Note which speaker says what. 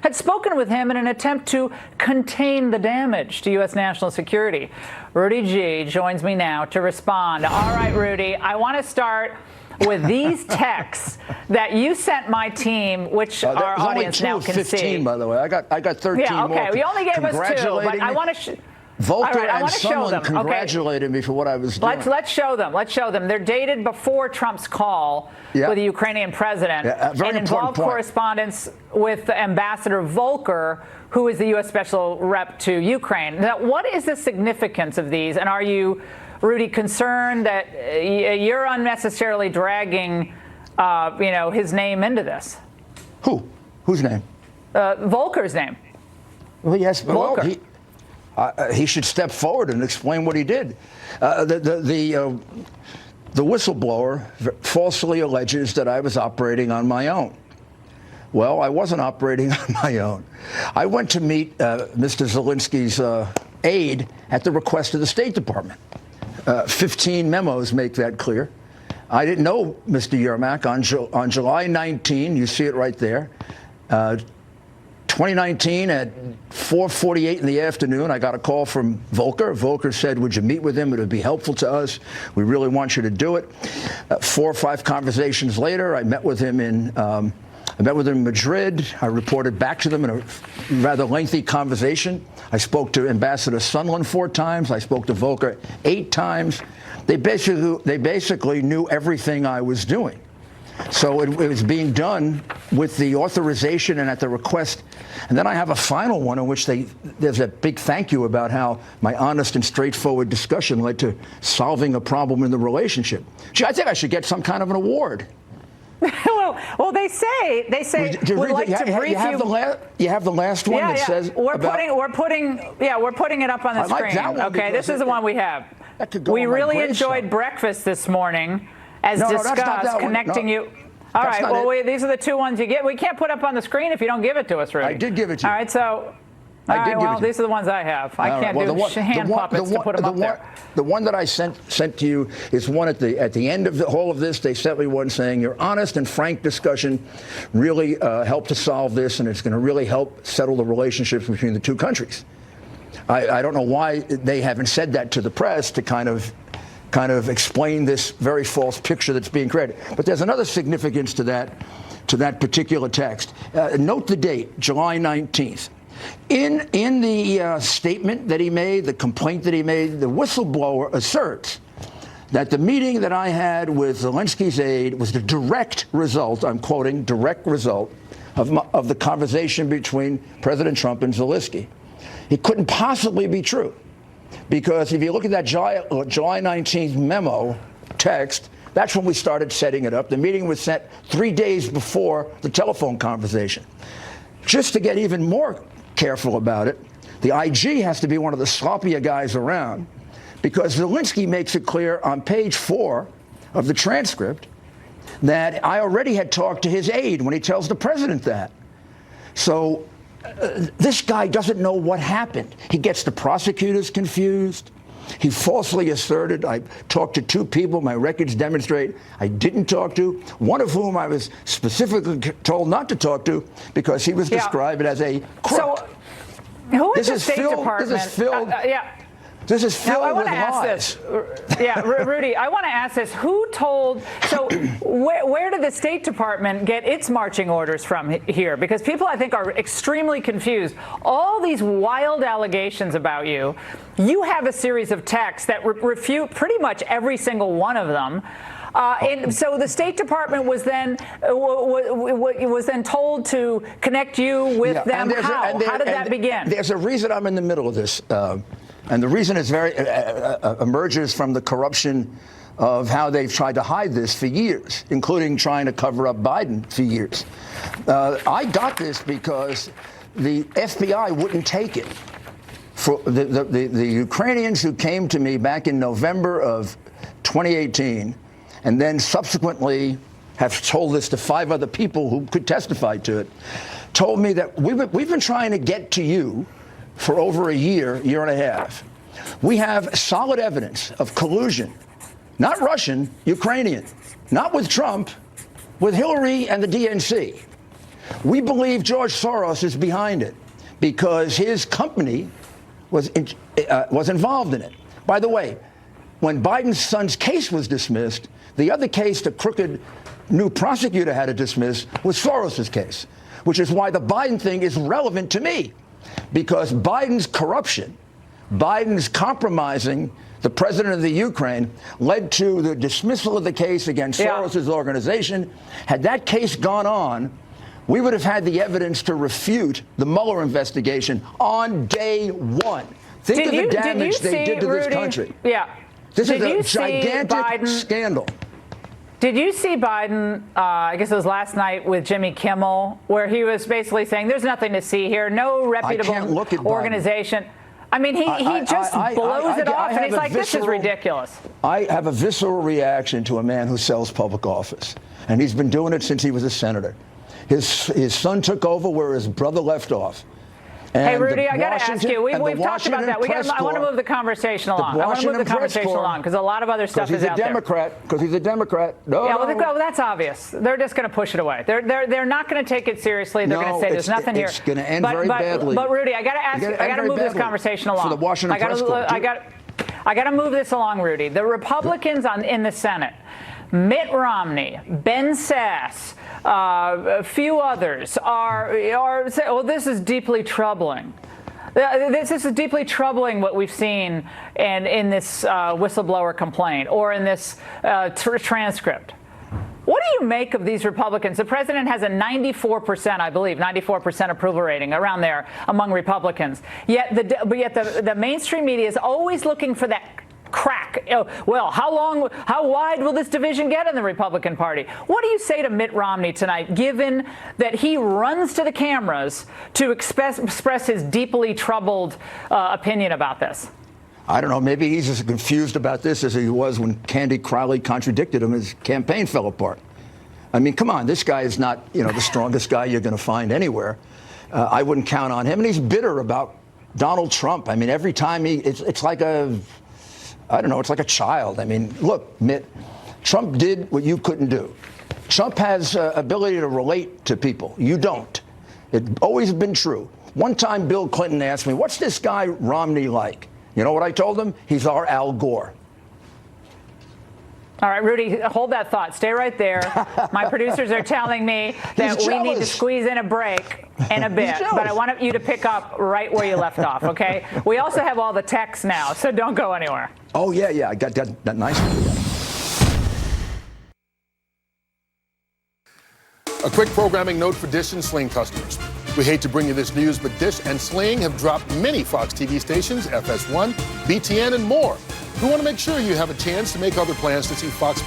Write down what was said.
Speaker 1: had spoken with him in an attempt to contain the damage to U.S. national security. Rudy G joins me now to respond. All right, Rudy, I want to start with these texts that you sent my team, which our audience now can
Speaker 2: 15,
Speaker 1: see.
Speaker 2: By the way, I got 13
Speaker 1: yeah, okay.
Speaker 2: more.
Speaker 1: We only gave us 2, but I want to.
Speaker 2: Volker
Speaker 1: right,
Speaker 2: and someone congratulated me for what I was doing.
Speaker 1: Let's show them. Let's show them. They're dated before Trump's call with the Ukrainian president and involve correspondence with Ambassador Volker, who is the U.S. Special Rep to Ukraine. Now, what is the significance of these? And are you, Rudy, concerned that you're unnecessarily dragging, his name into this?
Speaker 2: Who? Whose name?
Speaker 1: Volker's name.
Speaker 2: Well, yes,
Speaker 1: Volker.
Speaker 2: Well, he should step forward and explain what he did. The whistleblower falsely alleges that I was operating on my own. Well, I wasn't operating on my own. I went to meet Mr. Zelensky's aide at the request of the State Department. 15 memos make that clear. I didn't know Mr. Yermak on July 19. You see it right there. 2019 at 4:48 in the afternoon, I got a call from Volker. Volker said, would you meet with him? It would be helpful to us. We really want you to do it. 4 or 5 conversations later, I met with him in Madrid. I reported back to them in a rather lengthy conversation. I spoke to Ambassador Sondland 4 times. I spoke to Volker 8 times. They basically knew everything I was doing. So it was being done with the authorization and at the request. And then I have a final one in which there's a big thank you about how my honest and straightforward discussion led to solving a problem in the relationship. Gee, I think I should get some kind of an award.
Speaker 1: well, they say we'd like to brief you.
Speaker 2: You have the last one that says
Speaker 1: we're putting it up on the screen.
Speaker 2: That one
Speaker 1: this is the one we have. We really enjoyed breakfast this morning. As discussed, connecting you. All right. Well, these are the 2 ones you get. We can't put up on the screen if you don't give it to us, Rudy.
Speaker 2: I did give it to you.
Speaker 1: All right. So, these are the ones I have. I can't do hand puppets to put them up there.
Speaker 2: The one that I sent to you is one at the end of the whole of this. They sent me one saying your honest and frank discussion really helped to solve this, and it's going to really help settle the relationships between the 2 countries. I don't know why they haven't said that to the press to kind of explain this very false picture that's being created. But there's another significance to that particular text. Note the date, July 19th. In the statement that he made, the complaint that he made, the whistleblower asserts that the meeting that I had with Zelensky's aide was the direct result, I'm quoting, direct result of the conversation between President Trump and Zelensky. It couldn't possibly be true. Because if you look at that July 19th memo text, that's when we started setting it up. The meeting was set 3 days before the telephone conversation. Just to get even more careful about it, the IG has to be one of the sloppier guys around, because Zelensky makes it clear on page 4 of the transcript that I already had talked to his aide when he tells the president that. So this guy doesn't know what happened. He gets the prosecutors confused. He falsely asserted I talked to 2 people my records demonstrate I didn't talk to, one of whom I was specifically told not to talk to because he was described as a crook.
Speaker 1: So, who is the State Department?
Speaker 2: This is filled
Speaker 1: now, I want
Speaker 2: with
Speaker 1: to ask
Speaker 2: lies.
Speaker 1: this. Rudy, I want to ask this. Who told? So where did the State Department get its marching orders from here? Because people, I think, are extremely confused. All these wild allegations about you. You have a series of texts that refute pretty much every single one of them. And so the State Department was then told to connect you with them. How did that begin?
Speaker 2: There's a reason I'm in the middle of this. And the reason is emerges from the corruption of how they've tried to hide this for years, including trying to cover up Biden for years. I got this because the FBI wouldn't take it. For the Ukrainians who came to me back in November of 2018, and then subsequently have told this to 5 other people who could testify to it, told me that we've been trying to get to you for over a year and a half. We have solid evidence of collusion, not Russian, Ukrainian, not with Trump, with Hillary and the DNC. We believe George Soros is behind it because his company was involved in it. By the way, when Biden's son's case was dismissed, the other case the crooked new prosecutor had to dismiss was Soros's case, which is why the Biden thing is relevant to me, because Biden's corruption, Biden's compromising the president of the Ukraine led to the dismissal of the case against Soros's organization. Had that case gone on, we would have had the evidence to refute the Mueller investigation on day one. Think of the damage they did to this country.
Speaker 1: Yeah.
Speaker 2: This is a gigantic scandal.
Speaker 1: Did you see Biden, I guess it was last night with Jimmy Kimmel, where he was basically saying there's nothing to see here, no reputable organization. I mean, he just blows it off, and he's like, this is ridiculous.
Speaker 2: I have a visceral reaction to a man who sells public office, and he's been doing it since he was a senator. His son took over where his brother left off. And
Speaker 1: hey, Rudy, I got to ask you. We've talked about that. I want to move the conversation along. I want to move the conversation along because a lot of other stuff is out there.
Speaker 2: Because he's a Democrat.
Speaker 1: Well, that's obvious. They're just going to push it away. They're not going to take it seriously. They're going to say there's nothing here.
Speaker 2: It's going to end very badly.
Speaker 1: But Rudy, I got to ask you. I got to move this conversation along.
Speaker 2: For the Washington Press Corps.
Speaker 1: I got to move this along, Rudy. The Republicans in the Senate, Mitt Romney, Ben Sasse, a few others are saying, well, this is deeply troubling. This is deeply troubling what we've seen in this whistleblower complaint or in this transcript. What do you make of these Republicans? The president has a 94%, I believe, 94% approval rating around there among Republicans. Yet the mainstream media is always looking for that crack. Well, how wide will this division get in the Republican Party? What do you say to Mitt Romney tonight, given that he runs to the cameras to express his deeply troubled opinion about this?
Speaker 2: I don't know. Maybe he's as confused about this as he was when Candy Crowley contradicted him. His campaign fell apart. I mean, come on. This guy is not, the strongest guy you're going to find anywhere. I wouldn't count on him. And he's bitter about Donald Trump. I mean, every time it's like it's like a child. I mean, look, Mitt, Trump did what you couldn't do. Trump has ability to relate to people. You don't. It's always been true. One time Bill Clinton asked me, what's this guy Romney like? You know what I told him? He's our Al Gore.
Speaker 1: All right, Rudy, hold that thought. Stay right there. My producers are telling me that we need to squeeze in a break in a bit, but I want you to pick up right where you left off, okay? We also have all the texts now, so don't go anywhere.
Speaker 2: Oh, yeah, I got that nice one.
Speaker 3: A quick programming note for Dish and Sling customers. We hate to bring you this news, but Dish and Sling have dropped many Fox TV stations, FS1, BTN, and more. We want to make sure you have a chance to make other plans to see Fox Sports.